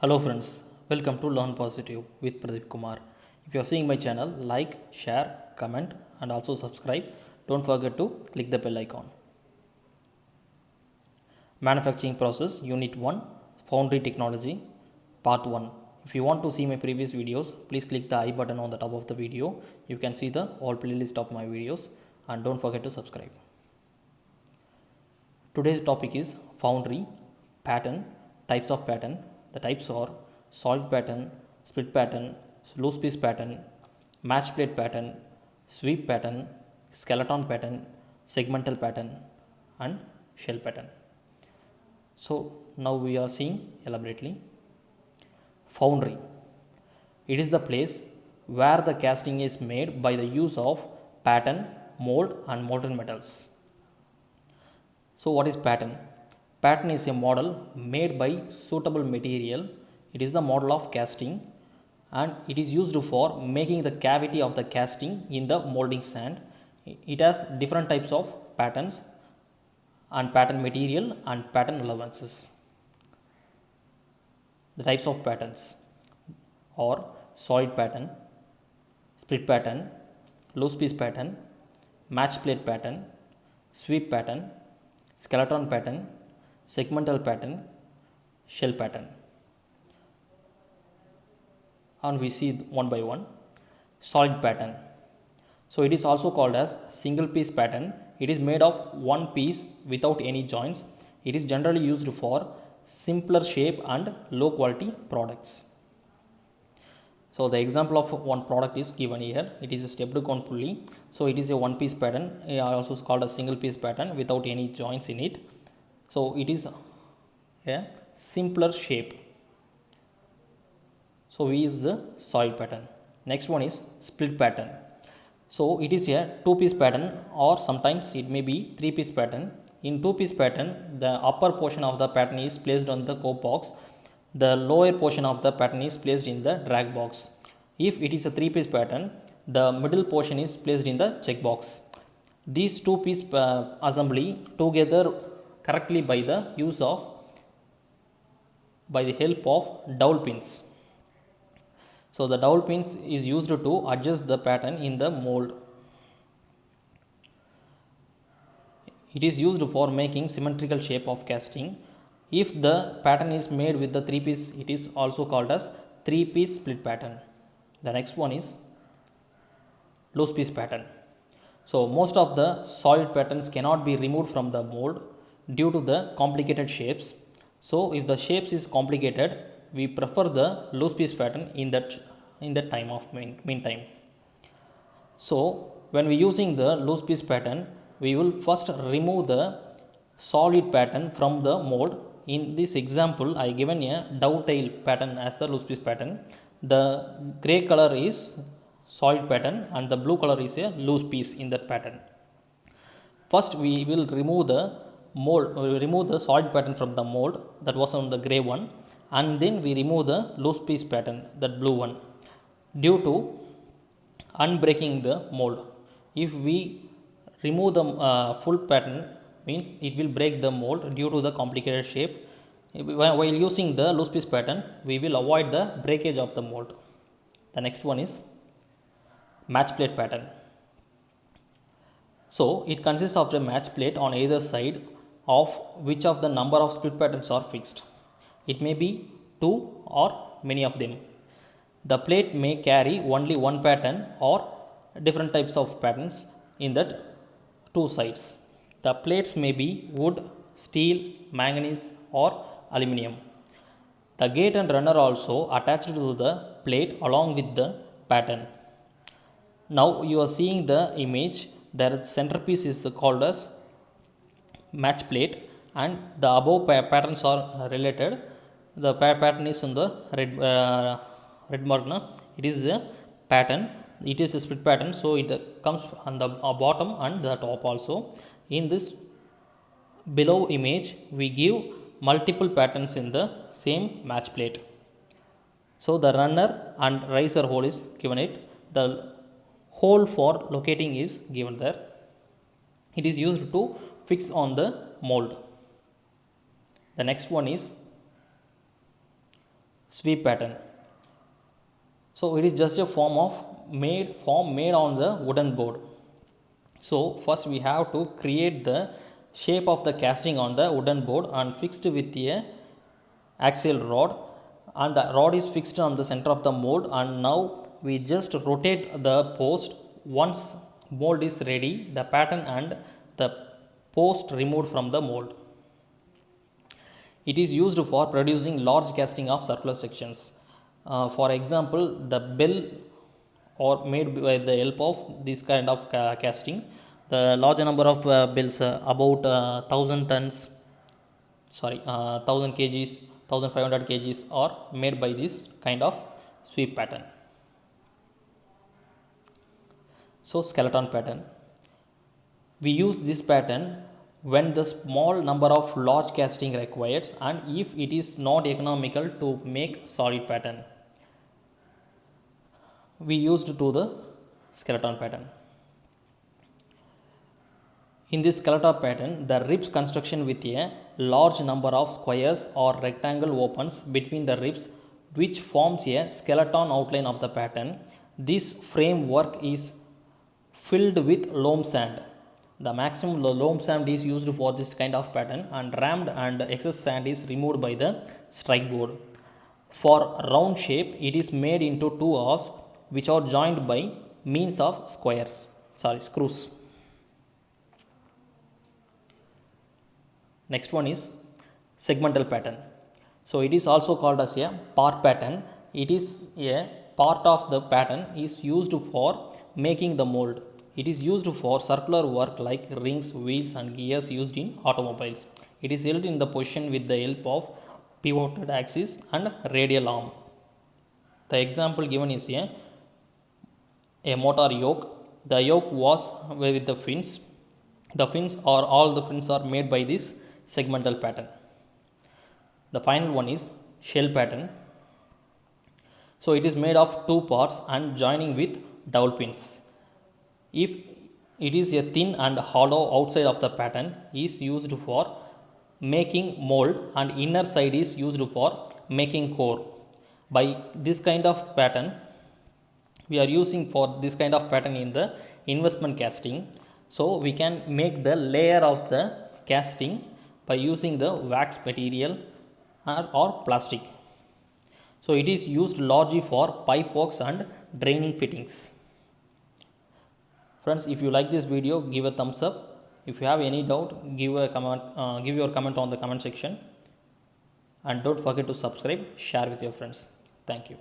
Hello friends, welcome to Learn Positive with Pradeep Kumar. If you are seeing my channel, like, share, comment and also subscribe. Don't forget to click the bell icon. Manufacturing process unit 1 Foundry technology part 1. If you want to see my previous videos, please click the I button on the top of the video. You can see the all playlist of my videos and don't forget to subscribe. Today's topic is foundry, pattern, types of pattern. The types are solid pattern, split pattern, loose piece pattern, match plate pattern, sweep pattern, skeleton pattern, segmental pattern and shell pattern. So now we are seeing elaborately. Foundry. It is the place where the casting is made by the use of pattern, mold and molten metals. So what is pattern? Pattern is a model made by suitable material. It is the model of casting and it is used for making the cavity of the casting in the molding sand. It has different types of patterns and pattern material and pattern allowances. The types of patterns are solid pattern, split pattern, loose piece pattern, match plate pattern, sweep pattern, skeleton pattern, segmental pattern, shell pattern. And we see one by one. Solid pattern. So it is also called as single piece pattern. It is made of one piece without any joints. It is generally used for simpler shape and low quality products. So the example of one product is given here. It is a stepped cone pulley. So it is a one piece pattern, also called a single piece pattern without any joints in it. So it is a simpler shape. So we use the solid pattern. Next one is split pattern. So it is a two piece pattern or sometimes it may be three piece pattern. In two piece pattern, the upper portion of the pattern is placed on the cope box. The lower portion of the pattern is placed in the drag box. If it is a three piece pattern, the middle portion is placed in the check box. These two piece assembly together correctly by the help of dowel pins. So the dowel pins is used to adjust the pattern in the mold. It is used for making symmetrical shape of casting. If the pattern is made with the three piece, it is also called as three piece split pattern. The next one is loose piece pattern. So most of the solid patterns cannot be removed from the mold due to the complicated shapes. So if the shapes is complicated, we prefer the loose piece pattern in that time of meantime. So when we using the loose piece pattern, we will first remove the solid pattern from the mold. In this example, I given a dovetail pattern as the loose piece pattern. The gray color is solid pattern and the blue color is a loose piece in that pattern. First we will remove the solid pattern from the mold, that was on the gray one, and then we remove the loose piece pattern, that blue one, due to unbreaking the mold. If we remove the full pattern, means it will break the mold due to the complicated shape. While using the loose piece pattern, we will avoid the breakage of the mold. The next one is match plate pattern. So it consists of a match plate on either side of which of the number of split patterns are fixed. It may be two or many of them. The plate may carry only one pattern or different types of patterns in that two sides. The plates may be wood, steel, manganese or aluminum. The gate and runner also attached to the plate along with the pattern. Now you are seeing the image. The centerpiece is called as match plate and the above patterns are related. The pattern is in the red mark. It is a pattern. It is a split pattern, so it comes on the bottom and the top also. In this below image, we give multiple patterns in the same match plate. So the runner and riser hole is given it. The hole for locating is given there. It is used to fix on the mold. The next one is sweep pattern. So it is just a form made on the wooden board. So first we have to create the shape of the casting on the wooden board and fixed with a axial rod, and the rod is fixed on the center of the mold, and now we just rotate the post. Once mold is ready, the pattern and the post removed from the mold. It is used for producing large casting of circular sections. For example, the bell or made by the help of this kind of casting. The large number of bells, about 1000 tons, 1000 kgs, 1500 kgs are made by this kind of sweep pattern. So skeleton pattern, we use this pattern when the small number of large casting required and if it is not economical to make solid pattern, we used to the skeleton pattern. In this skeleton pattern, the ribs construction with a large number of squares or rectangle opens between the ribs, which forms a skeleton outline of the pattern. This framework is filled with loam sand. The maximum loam sand is used for this kind of pattern, and rammed and excess sand is removed by the strike board. For round shape, it is made into two halves which are joined by means of screws. Next one is segmental pattern. So it is also called as a part pattern. It is a part of the pattern is used for making the mold. It is used for circular work like rings, wheels and gears used in automobiles. It is held in the position with the help of pivoted axis and radial arm. The example given is a motor yoke. The yoke was with the fins. All the fins are made by this segmental pattern. The final one is shell pattern. So it is made of two parts and joining with dowel pins. If it is a thin and hollow outside of the pattern is used for making mold and inner side is used for making core. By this kind of pattern, we are using for this kind of pattern in the investment casting. So we can make the layer of the casting by using the wax material or plastic. So it is used largely for pipe works and draining fittings. Friends, if you like this video, give a thumbs up. If you have any doubt, give your comment on the comment section, and don't forget to subscribe, share with your friends. Thank you.